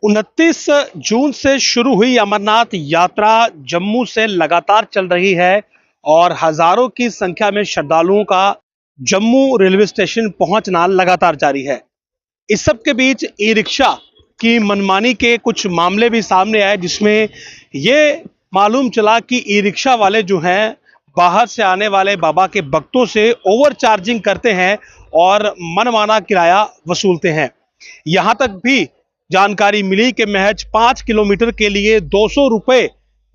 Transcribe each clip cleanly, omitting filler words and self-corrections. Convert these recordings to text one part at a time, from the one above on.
29 जून से शुरू हुई अमरनाथ यात्रा जम्मू से लगातार चल रही है और हजारों की संख्या में श्रद्धालुओं का जम्मू रेलवे स्टेशन पहुंचना लगातार जारी है। इस सब के बीच ई रिक्शा की मनमानी के कुछ मामले भी सामने आए, जिसमें ये मालूम चला कि ई रिक्शा वाले जो हैं बाहर से आने वाले बाबा के भक्तों से ओवर चार्जिंग करते हैं और मनमाना किराया वसूलते हैं। यहां तक भी जानकारी मिली कि महज 5 किलोमीटर के लिए 200 रुपए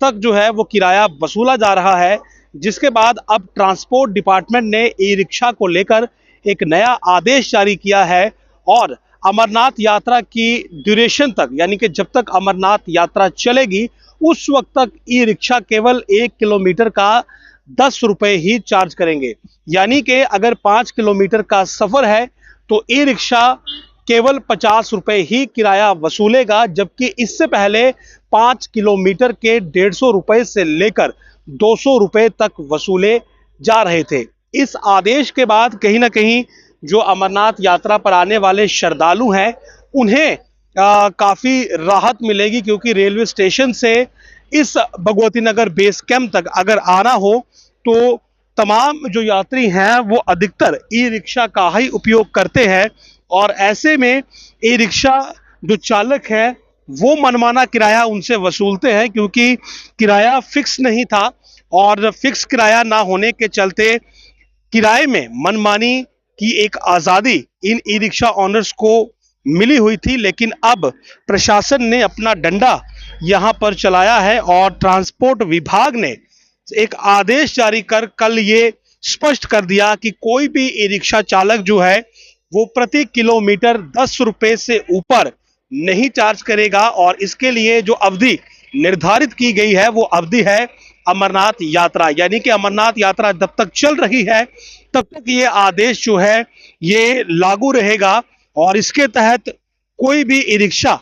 तक जो है वो किराया वसूला जा रहा है, जिसके बाद अब ट्रांसपोर्ट डिपार्टमेंट ने ई रिक्शा को लेकर एक नया आदेश जारी किया है और अमरनाथ यात्रा की ड्यूरेशन तक, यानी कि जब तक अमरनाथ यात्रा चलेगी उस वक्त तक ई रिक्शा केवल 1 किलोमीटर का 10 रुपए ही चार्ज करेंगे। यानी कि अगर 5 किलोमीटर का सफर है तो ई रिक्शा केवल 50 रुपए ही किराया वसूलेगा, जबकि इससे पहले 5 किलोमीटर के 150 रुपए से लेकर 200 रुपए तक वसूले जा रहे थे। इस आदेश के बाद कहीं ना कहीं जो अमरनाथ यात्रा पर आने वाले श्रद्धालु हैं उन्हें काफी राहत मिलेगी, क्योंकि रेलवे स्टेशन से इस भगवती नगर बेस कैंप तक अगर आना हो तो तमाम जो यात्री हैं वो अधिकतर ई रिक्शा का ही उपयोग करते हैं और ऐसे में ई रिक्शा जो चालक है वो मनमाना किराया उनसे वसूलते हैं, क्योंकि किराया फिक्स नहीं था और फिक्स किराया ना होने के चलते किराए में मनमानी की एक आज़ादी इन ई रिक्शा ऑनर्स को मिली हुई थी। लेकिन अब प्रशासन ने अपना डंडा यहां पर चलाया है और ट्रांसपोर्ट विभाग ने एक आदेश जारी कर कल ये स्पष्ट कर दिया कि कोई भी ई रिक्शा चालक जो है वो प्रति किलोमीटर 10 रुपए से ऊपर नहीं चार्ज करेगा और इसके लिए जो अवधि निर्धारित की गई है वो अवधि है अमरनाथ यात्रा। यानी कि अमरनाथ यात्रा जब तक चल रही है तब तक ये आदेश जो है ये लागू रहेगा और इसके तहत कोई भी ई रिक्शा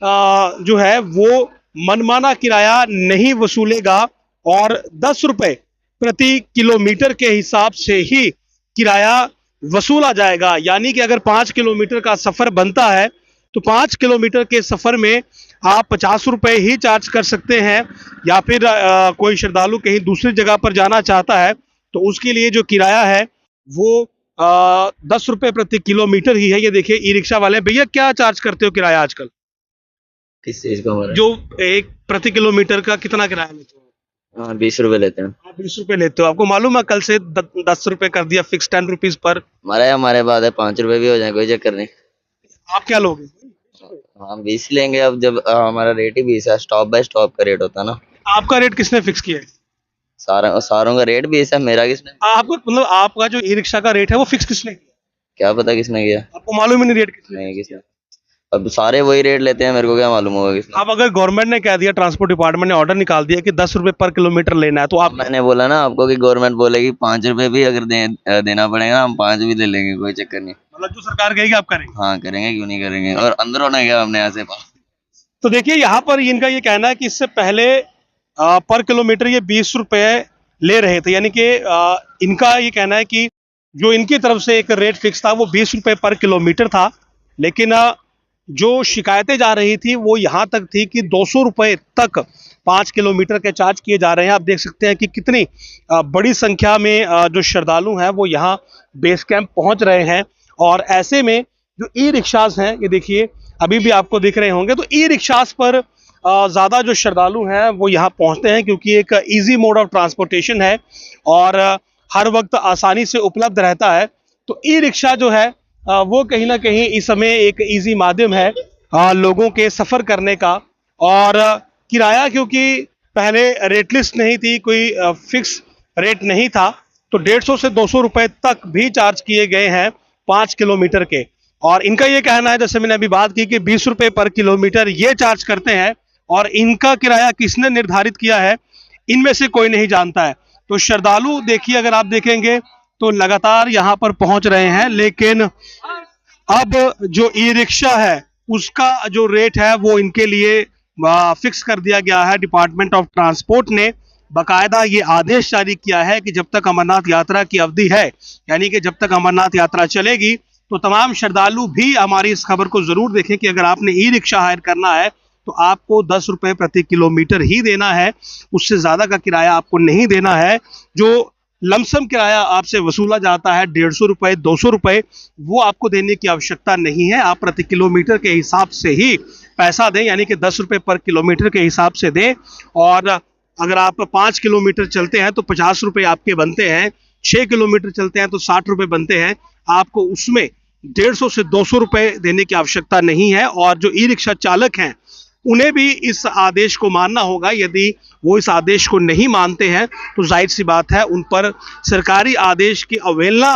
जो है वो मनमाना किराया नहीं वसूलेगा और 10 रुपए प्रति किलोमीटर के हिसाब से ही किराया वसूला जाएगा। यानी कि अगर 5 किलोमीटर का सफर बनता है तो 5 किलोमीटर के सफर में आप 50 रुपए ही चार्ज कर सकते हैं, या फिर कोई श्रद्धालु कहीं दूसरी जगह पर जाना चाहता है तो उसके लिए जो किराया है वो 10 रुपए प्रति किलोमीटर ही है। ये देखिए ई रिक्शा वाले भैया, क्या चार्ज करते हो किराया आजकल? किस चीज का? जो एक प्रति किलोमीटर का कितना किराया लेते हो? 20 रुपए लेते हैं। आप 20 रुपए लेते हो। आपको मालूम है कल से 10 रुपए कर दिया फिक्स, 10 रुपीज पर। हमारे बाद है 5 रुपए भी हो जाए, कोई चक्कर नहीं। आप क्या लोगे? हम 20 लेंगे। अब जब हमारा रेट ही 20 है, स्टॉप बाय स्टॉप का रेट होता है ना। आपका रेट किसने फिक्स किया है? सारों का रेट 20 है, मेरा किसने? आपको मतलब आपका जो ई रिक्शा का रेट है वो फिक्स किसने किया? क्या पता किसने किया, आपको मालूम ही नहीं रेट किसने? नहीं किसने। अब सारे वही रेट लेते हैं, मेरे को क्या मालूम होगा किसने। अब अगर गवर्नमेंट ने कह दिया, ट्रांसपोर्ट डिपार्टमेंट ने ऑर्डर निकाल दिया कि 10 रुपए पर किलोमीटर लेना है तो आप? मैंने बोला ना आपको कि गवर्नमेंट बोलेगी 5 रुपए भी अगर देना पड़ेगा, हम 5 भी ले लेंगे, कोई चक्कर नहीं। मतलब जो सरकार कहेगी आप करेंगे? हाँ करेंगे, क्यों नहीं करेंगे। और अंदर होने गया हमने यहाँ से। तो देखिए यहाँ पर इनका ये कहना है कि इससे पहले पर किलोमीटर ये 20 रुपए ले रहे थे, यानी कि इनका ये कहना है कि जो इनकी तरफ से एक रेट फिक्स था वो 20 रुपए पर किलोमीटर था, लेकिन जो शिकायतें जा रही थी वो यहाँ तक थी कि 200 रुपए तक 5 किलोमीटर के चार्ज किए जा रहे हैं। आप देख सकते हैं कि कितनी बड़ी संख्या में जो श्रद्धालु हैं वो यहाँ बेस कैंप पहुँच रहे हैं और ऐसे में जो ई रिक्शाज हैं, ये देखिए अभी भी आपको दिख रहे होंगे, तो ई रिक्शाज पर ज़्यादा जो श्रद्धालु हैं वो यहाँ पहुँचते हैं, क्योंकि एक ईजी मोड ऑफ ट्रांसपोर्टेशन है और हर वक्त आसानी से उपलब्ध रहता है। तो ई रिक्शा जो है वो कहीं ना कहीं इस समय एक इजी माध्यम है लोगों के सफ़र करने का। और किराया क्योंकि पहले रेट लिस्ट नहीं थी, कोई फिक्स रेट नहीं था, तो 150 से 200 रुपए तक भी चार्ज किए गए हैं 5 किलोमीटर के। और इनका ये कहना है, जैसे मैंने अभी बात की, कि 20 रुपए पर किलोमीटर ये चार्ज करते हैं और इनका किराया किसने निर्धारित किया है इनमें से कोई नहीं जानता है। तो श्रद्धालु देखिए, अगर आप देखेंगे तो लगातार यहाँ पर पहुंच रहे हैं, लेकिन अब जो ई रिक्शा है उसका जो रेट है वो इनके लिए फिक्स कर दिया गया है। डिपार्टमेंट ऑफ ट्रांसपोर्ट ने बाकायदा ये आदेश जारी किया है कि जब तक अमरनाथ यात्रा की अवधि है, यानी कि जब तक अमरनाथ यात्रा चलेगी तो तमाम श्रद्धालु भी हमारी इस खबर को जरूर देखें कि अगर आपने ई रिक्शा हायर करना है तो आपको 10 रुपए प्रति किलोमीटर ही देना है, उससे ज्यादा का किराया आपको नहीं देना है। जो लमसम किराया आपसे वसूला जाता है 150 रुपए 200 रुपए, वो आपको देने की आवश्यकता नहीं है। आप प्रति किलोमीटर के हिसाब से ही पैसा दें, यानी कि 10 रुपए पर किलोमीटर के हिसाब से दें। और अगर आप 5 किलोमीटर चलते हैं तो 50 रुपए आपके बनते हैं, 6 किलोमीटर चलते हैं तो 60 रुपए बनते हैं। आपको उसमें 150 से 200 रुपए देने की आवश्यकता नहीं है। और जो ई रिक्शा चालक हैं उन्हें भी इस आदेश को मानना होगा। यदि वो इस आदेश को नहीं मानते हैं तो जाहिर सी बात है उन पर सरकारी आदेश की अवहेलना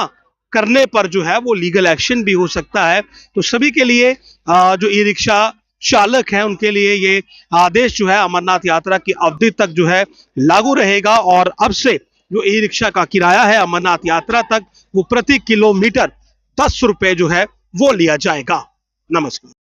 करने पर जो है वो लीगल एक्शन भी हो सकता है। तो सभी के लिए जो ई रिक्शा चालक हैं उनके लिए ये आदेश जो है अमरनाथ यात्रा की अवधि तक जो है लागू रहेगा। और अब से जो ई रिक्शा का किराया है अमरनाथ यात्रा तक वो प्रति किलोमीटर 10 रुपए जो है वो लिया जाएगा। नमस्कार।